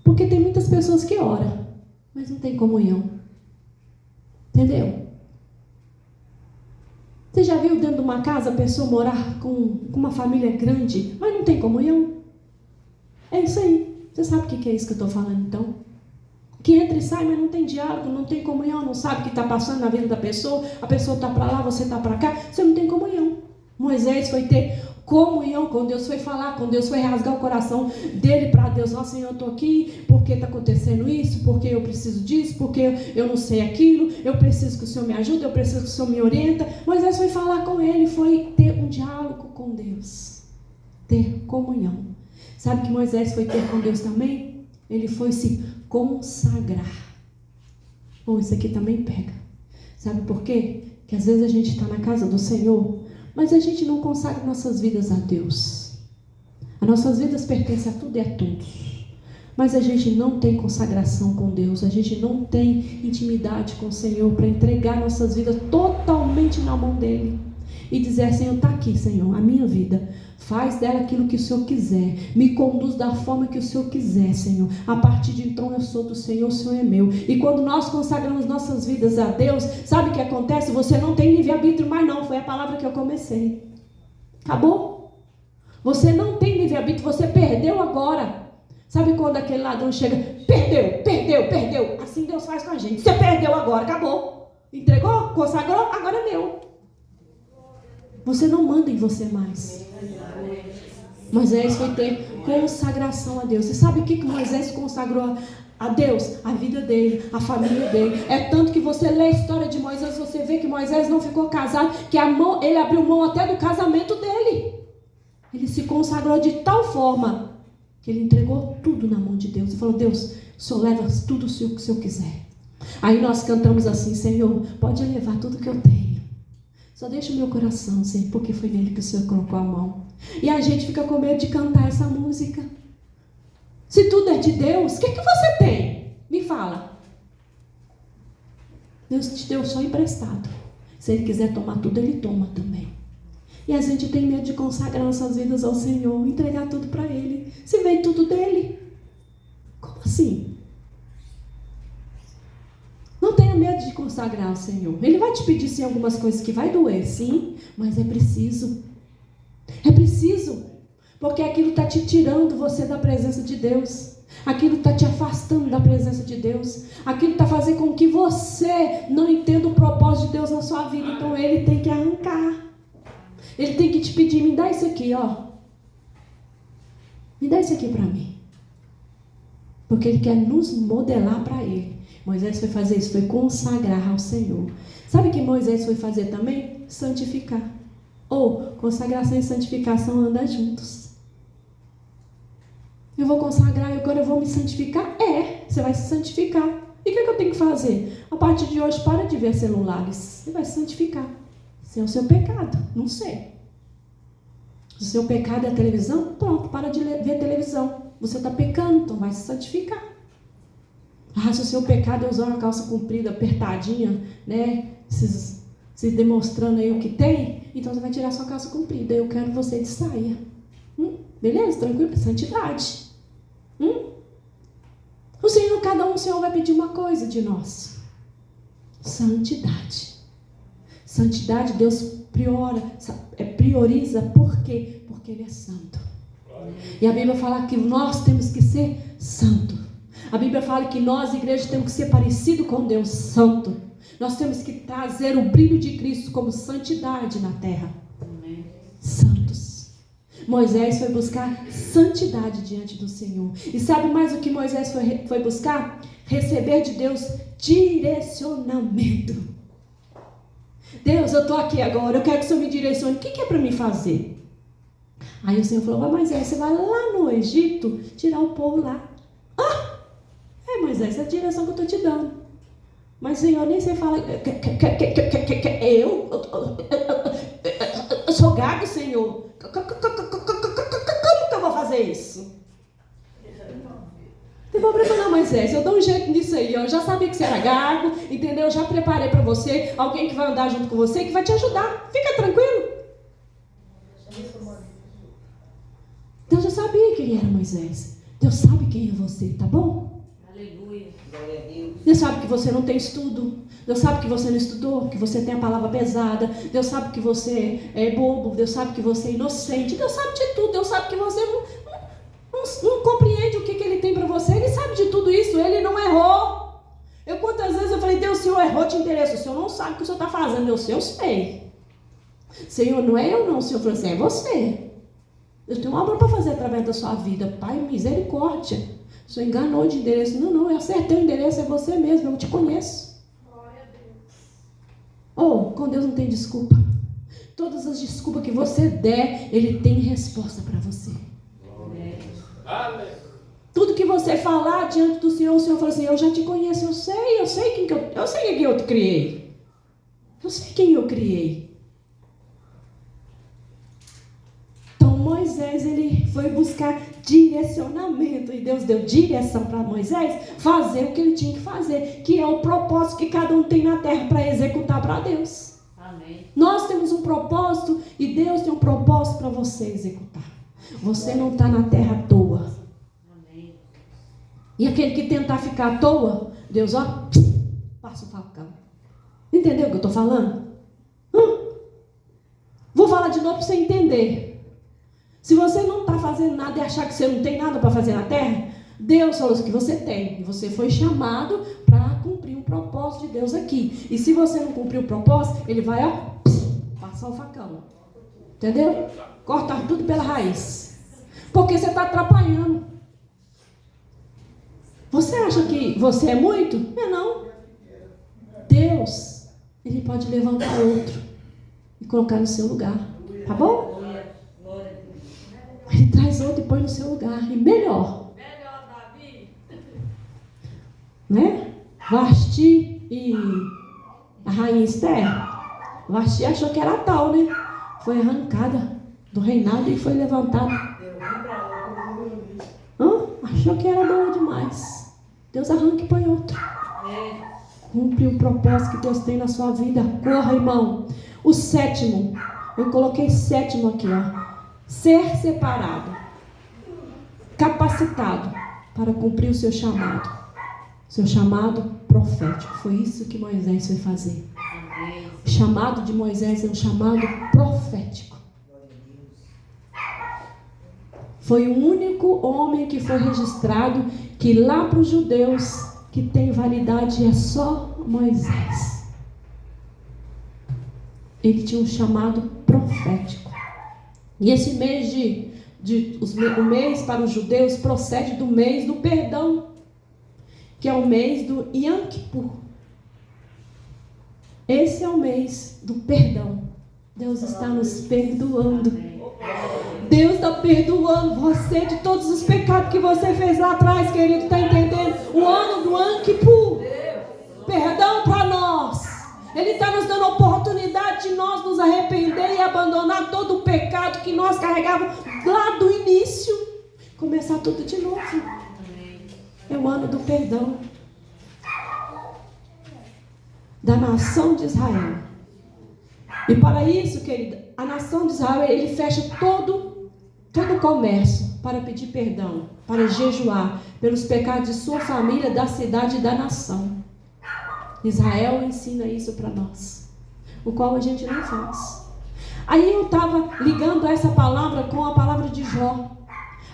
Porque tem muitas pessoas que oram, mas não tem comunhão. Entendeu? Você já viu dentro de uma casa a pessoa morar com uma família grande, mas não tem comunhão? É isso aí. Você sabe o que é isso que eu estou falando então? Que entra e sai, mas não tem diálogo, não tem comunhão, não sabe o que está passando na vida da pessoa, a pessoa está para lá, você está para cá, você não tem comunhão. Moisés foi ter comunhão com Deus, foi falar com Deus, foi rasgar o coração dele para Deus. Ó, Senhor, eu estou aqui, porque está acontecendo isso, porque eu preciso disso, porque eu não sei aquilo, eu preciso que o Senhor me ajude, eu preciso que o Senhor me orienta. Moisés foi falar com ele, foi ter um diálogo com Deus, ter comunhão. Sabe que Moisés foi ter com Deus também? Ele foi se consagrar. Isso aqui também pega. Sabe por quê? Que às vezes a gente está na casa do Senhor, mas a gente não consagra nossas vidas a Deus. As nossas vidas pertencem a tudo e a todos, mas a gente não tem consagração com Deus, a gente não tem intimidade com o Senhor para entregar nossas vidas totalmente na mão dele e dizer: Senhor, está aqui, Senhor, a minha vida, faz dela aquilo que o Senhor quiser, me conduz da forma que o Senhor quiser, Senhor. A partir de então eu sou do Senhor, o Senhor é meu. E quando nós consagramos nossas vidas a Deus, sabe o que acontece? Você não tem livre-arbítrio mais não, foi a palavra que eu comecei. Acabou? Você não tem livre-arbítrio, você perdeu agora. Sabe quando aquele ladrão chega, perdeu. Assim Deus faz com a gente. Você perdeu agora, acabou. Entregou, consagrou, agora é meu. Você não manda em você mais. Moisés foi ter consagração a Deus. Você sabe o que Moisés consagrou a Deus? A vida dele, a família dele. É tanto que você lê a história de Moisés, você vê que Moisés não ficou casado, que ele abriu mão até do casamento dele. Ele se consagrou de tal forma que ele entregou tudo na mão de Deus. E falou, Deus, o Senhor leva tudo o que o Senhor quiser. Aí nós cantamos assim, Senhor, pode levar tudo que eu tenho. Só deixa o meu coração, Senhor, porque foi nele que o Senhor colocou a mão. E a gente fica com medo de cantar essa música. Se tudo é de Deus, o que você tem? Me fala. Deus te deu só emprestado. Se Ele quiser tomar tudo, Ele toma também. E a gente tem medo de consagrar nossas vidas ao Senhor, entregar tudo para Ele. Se veio tudo dele. Como assim? Não tenha medo de consagrar ao Senhor. Ele vai te pedir sim algumas coisas que vai doer, sim, mas é preciso. É preciso. Porque aquilo está te tirando você da presença de Deus. Aquilo está te afastando da presença de Deus. Aquilo está fazendo com que você não entenda o propósito de Deus na sua vida. Então Ele tem que arrancar. Ele tem que te pedir, me dá isso aqui, ó. Me dá isso aqui para mim. Porque Ele quer nos modelar para Ele. Moisés foi fazer isso, foi consagrar ao Senhor. Sabe o que Moisés foi fazer também? Santificar. Ou consagração e santificação andam juntos. Eu vou consagrar e agora eu vou me santificar? Você vai se santificar. E o que eu tenho que fazer? A partir de hoje, para de ver celulares. Você vai se santificar. Se é o seu pecado, não sei. Se o seu pecado é a televisão, pronto, para de ver televisão. Você está pecando, então vai se santificar. Se o seu pecado é usar uma calça comprida, apertadinha, né? Se demonstrando aí o que tem, então você vai tirar sua calça comprida. Eu quero você de saia. Beleza? Tranquilo? Santidade. O Senhor vai pedir uma coisa de nós. Santidade. Santidade, Deus prioriza. Por quê? Porque Ele é santo. E a Bíblia fala que nós temos que ser santo. A Bíblia fala que nós, igreja, temos que ser parecidos com Deus santo. Nós temos que trazer o brilho de Cristo como santidade na terra. Amém. Santos. Moisés foi buscar santidade diante do Senhor. E sabe mais o que Moisés foi buscar? Receber de Deus direcionamento. Deus, eu estou aqui agora, eu quero que o Senhor me direcione. O que é para mim fazer? Aí o Senhor falou, Moisés, você vai lá no Egito tirar o povo lá. Moisés, essa é a direção que eu estou te dando. Mas Senhor, nem você fala, eu sou gago, Senhor. Como que eu vou fazer isso? Não tem problema não, Moisés, eu dou um jeito nisso aí. Eu já sabia que você era gago, entendeu? Eu já preparei para você alguém que vai andar junto com você, que vai te ajudar. Fica tranquilo. Deus já sabia quem era Moisés. Deus sabe quem é você, tá bom? Deus sabe que você não tem estudo. Deus sabe que você não estudou, que você tem a palavra pesada. Deus sabe que você é bobo. Deus sabe que você é inocente. Deus sabe de tudo. Deus sabe que você não compreende o que Ele tem para você. Ele sabe de tudo isso. Ele não errou. Quantas vezes eu falei, Deus, o Senhor errou, te interessa. O Senhor não sabe o que o Senhor está fazendo. Eu sei. Senhor, não é eu não. O Senhor falou assim, é você. Eu tenho uma obra para fazer através da sua vida. Pai, misericórdia. O Senhor enganou de endereço. Não, eu acertei o endereço, é você mesmo, eu te conheço. Glória a Deus. Com Deus não tem desculpa. Todas as desculpas que você der, Ele tem resposta para você. Amém. Tudo que você falar diante do Senhor, o Senhor fala assim, eu já te conheço, eu sei quem eu te criei. Eu sei quem eu criei. Moisés, ele foi buscar direcionamento e Deus deu direção para Moisés fazer o que ele tinha que fazer, que é o propósito que cada um tem na terra para executar para Deus. Amém. Nós temos um propósito e Deus tem um propósito para você executar. Você não está na terra à toa. Amém. E aquele que tentar ficar à toa, Deus, passa o facão. Entendeu o que eu estou falando? Vou falar de novo para você entender. Se você não está fazendo nada e achar que você não tem nada para fazer na terra, Deus falou que você tem. E você foi chamado para cumprir o propósito de Deus aqui. E se você não cumprir o propósito, ele vai, ó, passar o facão. Entendeu? Cortar tudo pela raiz. Porque você está atrapalhando. Você acha que você é muito? Não. Deus, ele pode levantar outro e colocar no seu lugar. Tá bom? Ele traz outro e põe no seu lugar. E melhor. Davi. Né? Vasti e a rainha Esther. Vasti achou que era tal, né? Foi arrancada do reinado e foi levantada. Achou que era boa demais. Deus arranca e põe outro. Cumpre o propósito que Deus tem na sua vida. Corra, irmão. O sétimo. Eu coloquei sétimo aqui, ó. Ser separado. Capacitado para cumprir o seu chamado. Seu chamado profético. Foi isso que Moisés foi fazer. O chamado de Moisés é um chamado profético. Foi o único homem que foi registrado que lá para os judeus que tem validade é só Moisés. Ele tinha um chamado profético. E esse mês o mês para os judeus procede do mês do perdão, que é o mês do Yom Kippur. Esse é o mês do perdão. Deus está nos perdoando. Deus está perdoando você de todos os pecados que você fez lá atrás, querido. Está entendendo? O ano do Yom Kippur. Perdão para nós. Ele está nos dando a oportunidade de nós nos arrepender e abandonar todo o pecado que nós carregávamos lá do início. Começar tudo de novo. É o ano do perdão da nação de Israel. E para isso, querida, a nação de Israel, ele fecha todo o comércio para pedir perdão, para jejuar pelos pecados de sua família, da cidade e da nação. Israel ensina isso para nós, o qual a gente não faz. Aí eu estava ligando essa palavra com a palavra de Jó.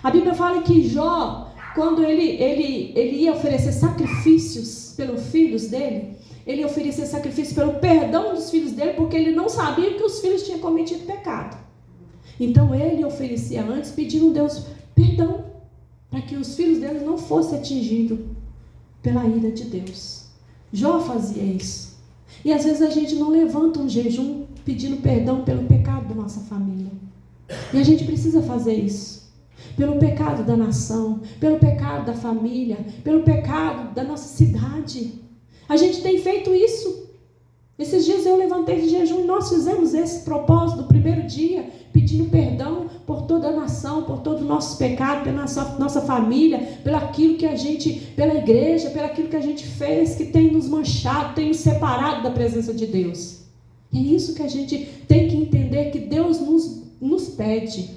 A Bíblia fala que Jó, quando ele ia oferecer sacrifícios pelos filhos dele, ele oferecia sacrifício pelo perdão dos filhos dele, porque ele não sabia que os filhos tinham cometido pecado. Então ele oferecia antes, pedindo a Deus perdão, para que os filhos dele não fossem atingidos pela ira de Deus. Jó fazia isso. E às vezes a gente não levanta um jejum pedindo perdão pelo pecado da nossa família. E a gente precisa fazer isso. Pelo pecado da nação, pelo pecado da família, pelo pecado da nossa cidade. A gente tem feito isso. Esses dias eu levantei de jejum e nós fizemos esse propósito do primeiro dia, pedindo perdão por toda a nação, por todo o nosso pecado, pela nossa família, pelaquilo que a gente, pela igreja, pelaquilo que a gente fez, que tem nos manchado, tem nos separado da presença de Deus. E é isso que a gente tem que entender, que Deus nos pede.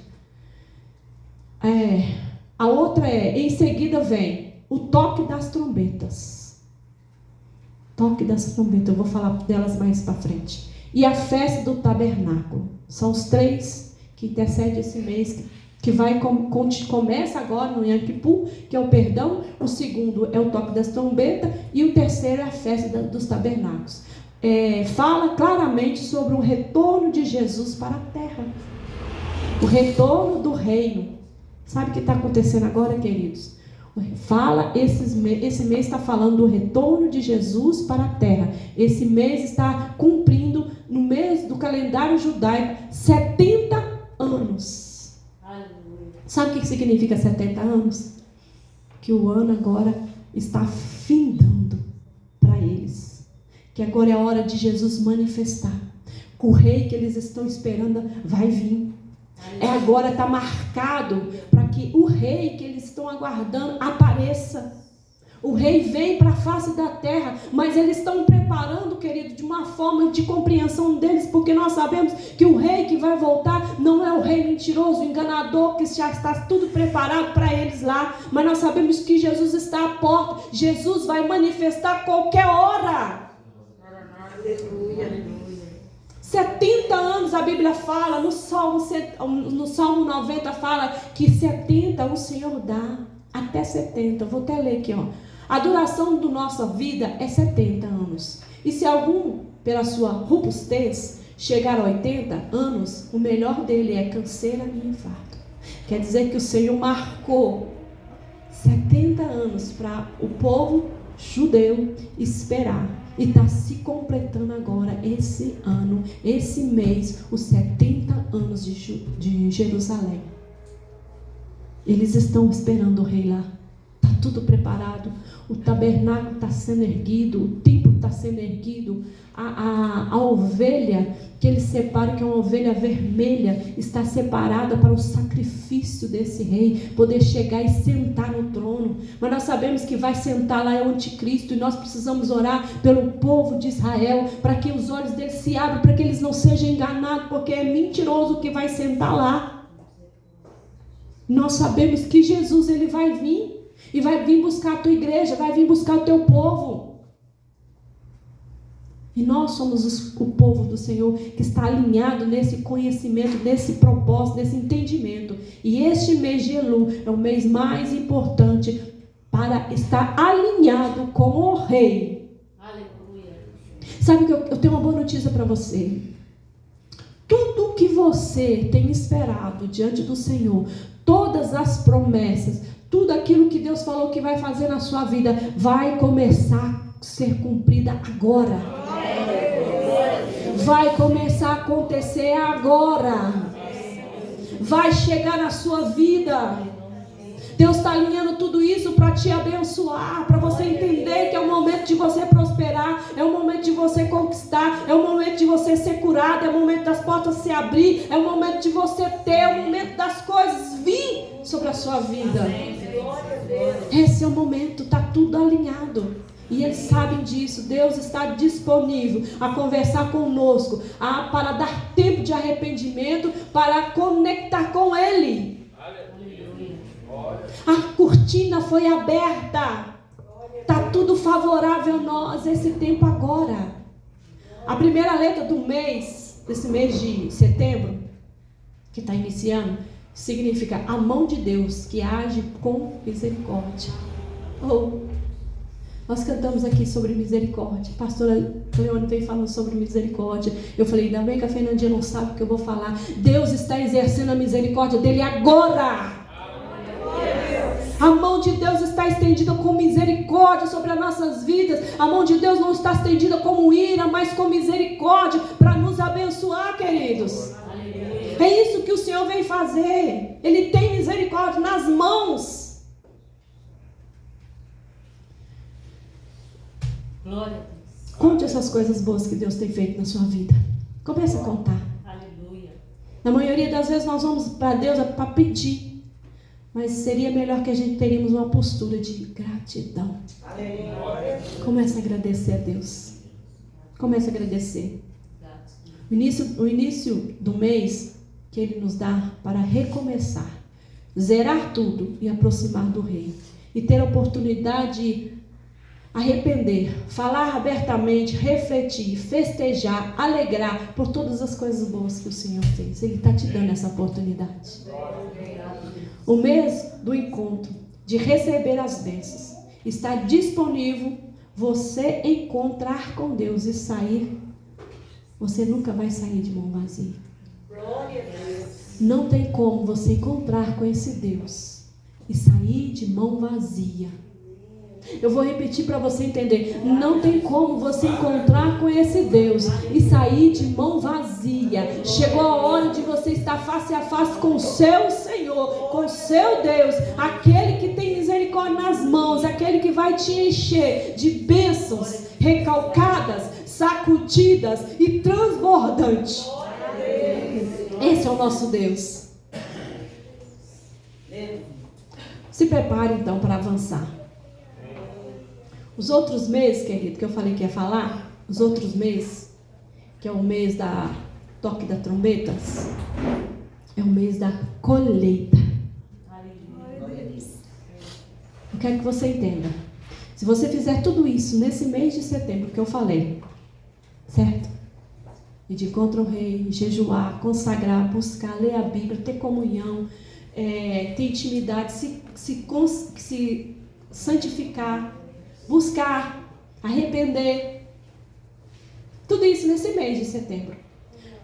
A outra em seguida vem o toque das trombetas. Toque das trombetas, eu vou falar delas mais para frente. E a festa do tabernáculo. São os três que intercedem esse mês, que começa agora no Yom Kippur, que é o perdão. O segundo é o toque das trombetas. E o terceiro é a festa dos tabernáculos. Fala claramente sobre o retorno de Jesus para a terra. O retorno do reino. Sabe o que está acontecendo agora, queridos? Esse mês está falando do retorno de Jesus para a terra. Esse mês está cumprindo, no mês do calendário judaico, 70 anos. Sabe o que significa 70 anos? Que o ano agora está findando para eles. Que agora é a hora de Jesus manifestar. O rei que eles estão esperando vai vir. Agora está marcado para que o rei que eles estão aguardando apareça. O rei vem para a face da terra, mas eles estão preparando, querido, de uma forma de compreensão deles, porque nós sabemos que o rei que vai voltar não é o rei mentiroso, enganador, que já está tudo preparado para eles lá, mas nós sabemos que Jesus está à porta. Jesus vai manifestar a qualquer hora. Aleluia. 70 anos a Bíblia fala, no Salmo 90 fala que 70 o Senhor dá. até 70. Vou até ler aqui, ó. A duração da nossa vida é 70 anos. E se algum, pela sua robustez, chegar a 80 anos, o melhor dele é canseira e infarto. Quer dizer que o Senhor marcou 70 anos para o povo judeu esperar. E está se completando agora esse ano, esse mês, os 70 anos de Jerusalém. Eles estão esperando o rei lá. Está tudo preparado. O tabernáculo está sendo erguido, o templo está sendo erguido. A ovelha que eles separam, que é uma ovelha vermelha, está separada para o sacrifício desse rei, poder chegar e sentar no trono. Mas nós sabemos que vai sentar lá é o anticristo, e nós precisamos orar pelo povo de Israel, para que os olhos deles se abram, para que eles não sejam enganados, porque é mentiroso que vai sentar lá. Nós sabemos que Jesus, ele vai vir, e vai vir buscar a tua igreja, vai vir buscar o teu povo. E nós somos o povo do Senhor, que está alinhado nesse conhecimento, nesse propósito, nesse entendimento. E este mês de Elul é o mês mais importante para estar alinhado com o rei. Aleluia. Sabe que eu tenho uma boa notícia para você. Tudo que você tem esperado diante do Senhor, todas as promessas, tudo aquilo que Deus falou que vai fazer na sua vida, vai começar a ser cumprida agora. Vai começar a acontecer agora. Vai chegar na sua vida. Deus está alinhando tudo isso para te abençoar, para você entender que é o momento de você prosperar, é o momento de você conquistar, é o momento de você ser curado, é o momento das portas se abrir, é o momento de você ter, é o momento das coisas vir sobre a sua vida. Esse é o momento, está tudo alinhado. E eles sabem disso. Deus está disponível a conversar conosco, para dar tempo de arrependimento, para conectar com Ele. A cortina foi aberta. Está tudo favorável a nós, esse tempo agora. A primeira letra do mês, desse mês de setembro, que está iniciando, significa a mão de Deus que age com misericórdia. Nós cantamos aqui sobre misericórdia. A pastora Leone veio falando sobre misericórdia. Eu falei, ainda bem que a Fernandinha não sabe o que eu vou falar. Deus está exercendo a misericórdia dele agora. A mão de Deus está estendida com misericórdia sobre as nossas vidas. A mão de Deus não está estendida como ira, mas com misericórdia para nos abençoar, queridos. É isso que o Senhor vem fazer. Ele tem misericórdia nas mãos. Glória a Deus. Conte essas coisas boas que Deus tem feito na sua vida. Comece a contar. Aleluia. Na maioria das vezes nós vamos para Deus para pedir. Mas seria melhor que a gente teríamos uma postura de gratidão. Comece a agradecer a Deus. Comece a agradecer. O início do mês que Ele nos dá para recomeçar, zerar tudo e aproximar do Rei. E ter a oportunidade de arrepender, falar abertamente, refletir, festejar, alegrar por todas as coisas boas que o Senhor fez. Ele está te dando essa oportunidade. O mês do encontro, de receber as bênçãos, está disponível. Você encontrar com Deus e sair. Você nunca vai sair de mão vazia. Não tem como você encontrar com esse Deus e sair de mão vazia. Eu vou repetir para você entender. Não tem como você encontrar com esse Deus e sair de mão vazia. Chegou a hora de você estar face a face com o seu Senhor, com o seu Deus, aquele que tem misericórdia nas mãos, aquele que vai te encher de bênçãos recalcadas, sacudidas e transbordantes. Esse é o nosso Deus. Se prepare então para avançar. Os outros meses, querido, que eu falei que ia falar, os outros meses, que é o mês da toque das trombetas, é o mês da colheita. Eu quero que você entenda. Se você fizer tudo isso nesse mês de setembro que eu falei, certo? E de contra o rei, jejuar, consagrar, buscar, ler a Bíblia, ter comunhão, ter intimidade, se santificar, buscar, arrepender. Tudo isso nesse mês de setembro.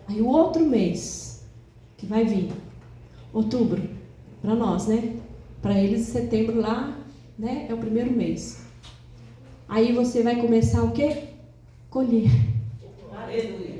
Aí o outro mês que vai vir, outubro, para nós, né? Para eles, setembro lá, né? É o primeiro mês. Aí você vai começar o quê? Colher. Aleluia.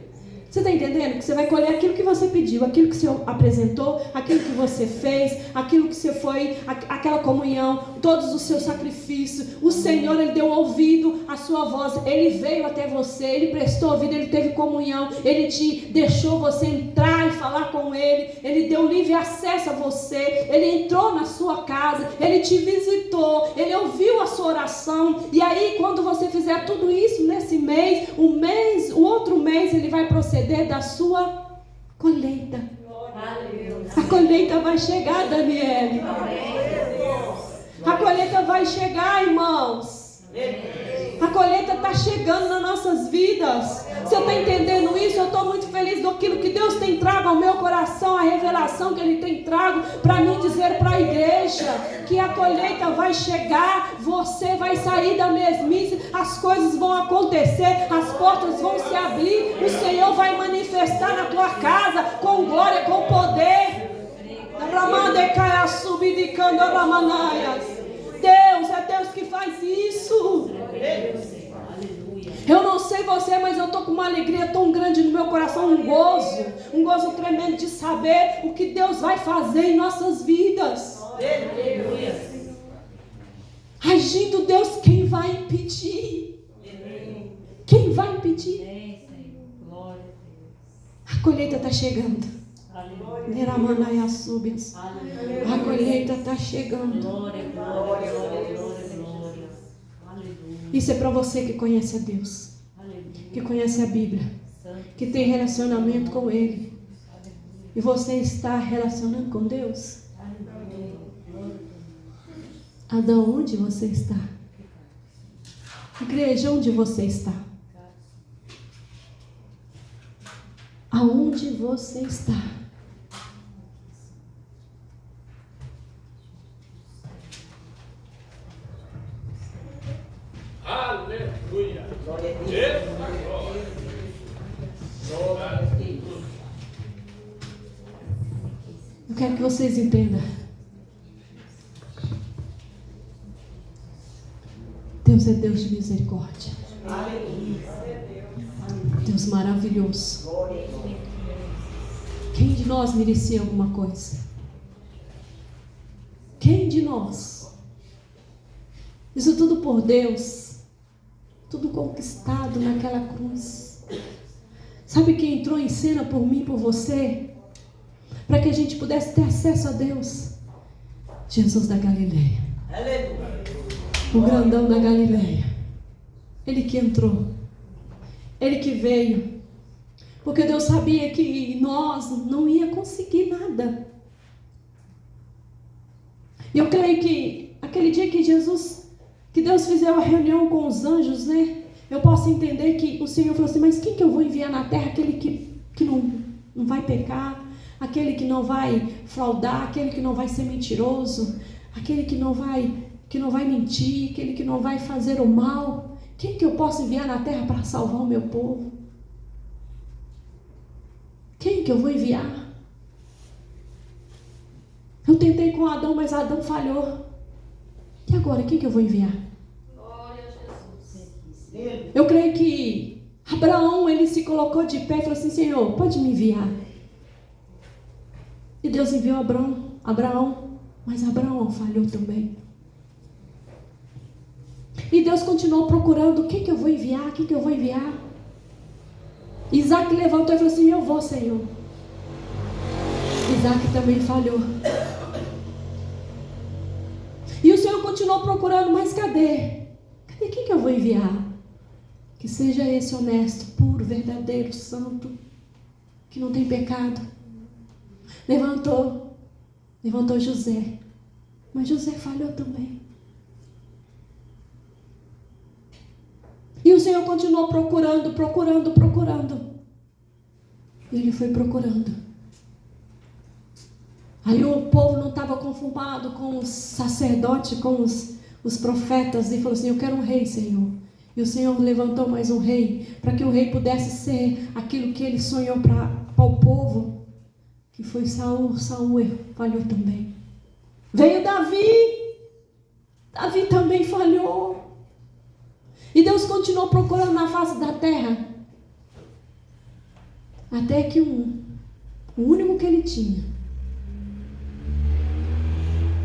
Você está entendendo? Que você vai colher aquilo que você pediu, aquilo que o Senhor apresentou, aquilo que você fez, aquilo que você foi, aquela comunhão, todos os seus sacrifícios. O Senhor, Ele deu ouvido à sua voz, Ele veio até você, Ele prestou ouvido, Ele teve comunhão, Ele te deixou você entrar e falar com Ele, Ele deu livre acesso a você, Ele entrou na sua casa, Ele te visitou, Ele ouviu a sua oração. E aí, quando você fizer tudo isso nesse mês, o outro mês Ele vai proceder da sua colheita. A colheita vai chegar, Daniele. A colheita vai chegar, irmãos. A colheita está chegando nas nossas vidas. Você está entendendo isso? Eu estou muito feliz daquilo que Deus tem trago ao meu coração, a revelação que Ele tem trago para mim dizer para a igreja que a colheita vai chegar, você vai sair da mesmice, as coisas vão acontecer, as portas vão se abrir, o Senhor vai manifestar na tua casa com glória, com poder. Deus, é Deus que faz isso. Eu não sei você, mas eu estou com uma alegria tão grande no meu coração, um gozo tremendo de saber o que Deus vai fazer em nossas vidas. Agindo Deus, quem vai impedir? Quem vai impedir? A colheita está chegando. A colheita está chegando. Isso é para você que conhece a Deus, que conhece a Bíblia, que tem relacionamento com Ele. E você está relacionando com Deus? Aonde você está? Igreja, onde você está? Aonde você está? Aleluia. Glória a Deus. Eu quero que vocês entendam. Deus é Deus de misericórdia. Deus maravilhoso. Quem de nós merecia alguma coisa? Quem de nós? Isso tudo por Deus. Tudo conquistado naquela cruz. Sabe quem entrou em cena por mim, por você? Para que a gente pudesse ter acesso a Deus? Jesus da Galileia. O grandão da Galileia. Ele que entrou. Ele que veio. Porque Deus sabia que nós não ia conseguir nada. E eu creio que aquele dia que Deus fizer uma reunião com os anjos, né? Eu posso entender que o Senhor falou assim, mas quem que eu vou enviar na terra? Aquele que não vai pecar, aquele que não vai fraudar, aquele que não vai ser mentiroso, aquele que não vai mentir, aquele que não vai fazer o mal. Quem que eu posso enviar na terra para salvar o meu povo? Quem que eu vou enviar? Eu tentei com Adão, mas Adão falhou. E agora, quem que eu vou enviar? Glória a Jesus. Eu creio que Abraão, ele se colocou de pé e falou assim, Senhor, pode me enviar. E Deus enviou Abraão, mas Abraão falhou também. E Deus continuou procurando, quem que eu vou enviar, quem que eu vou enviar? Isaac levantou e falou assim, eu vou, Senhor. Isaac também falhou. E o Senhor continuou procurando, mas cadê? Cadê quem que eu vou enviar? Que seja esse honesto, puro, verdadeiro, santo, que não tem pecado. Levantou José, mas José falhou também. E o Senhor continuou procurando. E ele foi procurando. Aí o povo não estava conformado com os sacerdotes, com os profetas, e falou assim: eu quero um rei, Senhor. E o Senhor levantou mais um rei, para que o rei pudesse ser aquilo que ele sonhou para o povo, que foi Saul. Saul falhou também. Veio Davi. Davi também falhou. E Deus continuou procurando na face da terra, até que o único que ele tinha,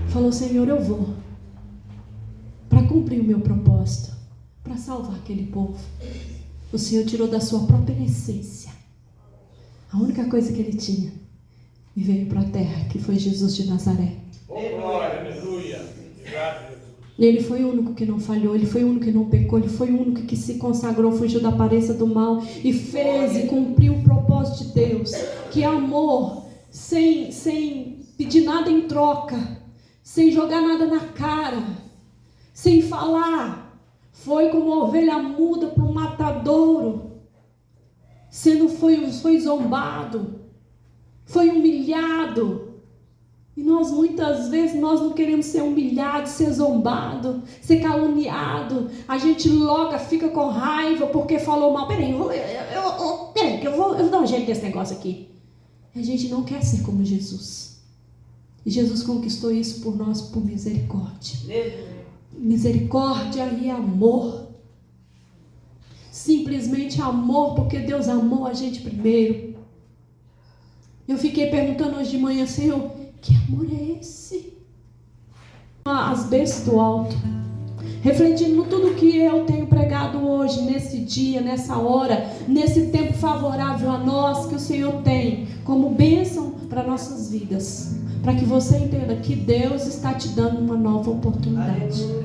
falou: Senhor, eu vou para cumprir o meu propósito, para salvar aquele povo. O Senhor tirou da sua própria essência a única coisa que ele tinha e veio para a terra, que foi Jesus de Nazaré. Glória, aleluia. Ele foi o único que não falhou, ele foi o único que não pecou, ele foi o único que se consagrou, fugiu da aparência do mal e fez e cumpriu o propósito de Deus, que é amor, sem pedir nada em troca, sem jogar nada na cara, sem falar. Foi como uma ovelha muda para um matadouro, foi zombado, foi humilhado. E nós muitas vezes não queremos ser humilhados, ser zombado, ser caluniado. A gente logo fica com raiva porque falou mal. Peraí, eu vou dar um jeito desse negócio aqui. A gente não quer ser como Jesus. E Jesus conquistou isso por nós por misericórdia. Misericórdia e amor. Simplesmente amor, porque Deus amou a gente primeiro. Eu fiquei perguntando hoje de manhã: Senhor, que amor é esse? As bênçãos do alto, refletindo no tudo que eu tenho pregado hoje, nesse dia, nessa hora, nesse tempo favorável a nós, que o Senhor tem como bênção para nossas vidas, para que você entenda que Deus está te dando uma nova oportunidade.